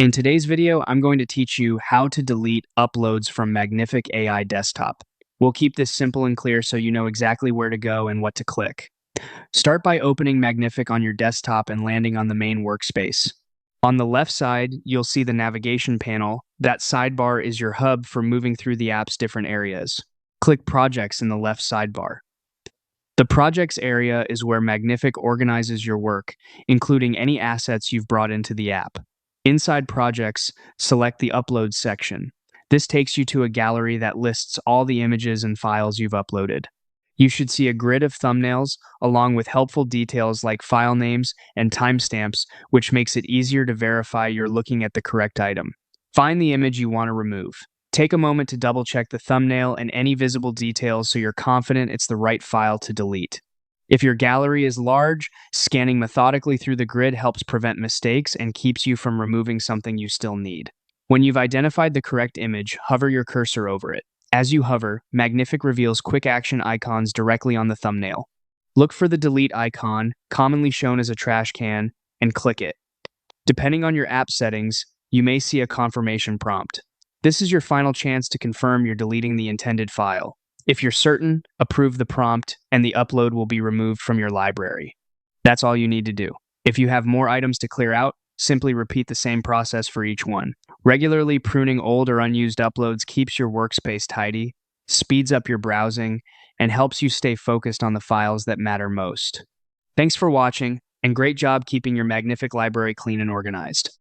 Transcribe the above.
In today's video, I'm going to teach you how to delete uploads from Magnific AI Desktop. We'll keep this simple and clear so you know exactly where to go and what to click. Start by opening Magnific on your desktop and landing on the main workspace. On the left side, you'll see the navigation panel. That sidebar is your hub for moving through the app's different areas. Click Projects in the left sidebar. The Projects area is where Magnific organizes your work, including any assets you've brought into the app. Inside Projects, select the Uploads section. This takes you to a gallery that lists all the images and files you've uploaded. You should see a grid of thumbnails along with helpful details like file names and timestamps, which makes it easier to verify you're looking at the correct item. Find the image you want to remove. Take a moment to double-check the thumbnail and any visible details so you're confident it's the right file to delete. If your gallery is large, scanning methodically through the grid helps prevent mistakes and keeps you from removing something you still need. When you've identified the correct image, hover your cursor over it. As you hover, Magnific reveals quick action icons directly on the thumbnail. Look for the delete icon, commonly shown as a trash can, and click it. Depending on your app settings, you may see a confirmation prompt. This is your final chance to confirm you're deleting the intended file. If you're certain, approve the prompt, and the upload will be removed from your library. That's all you need to do. If you have more items to clear out, simply repeat the same process for each one. Regularly pruning old or unused uploads keeps your workspace tidy, speeds up your browsing, and helps you stay focused on the files that matter most. Thanks for watching, and great job keeping your Magnific library clean and organized.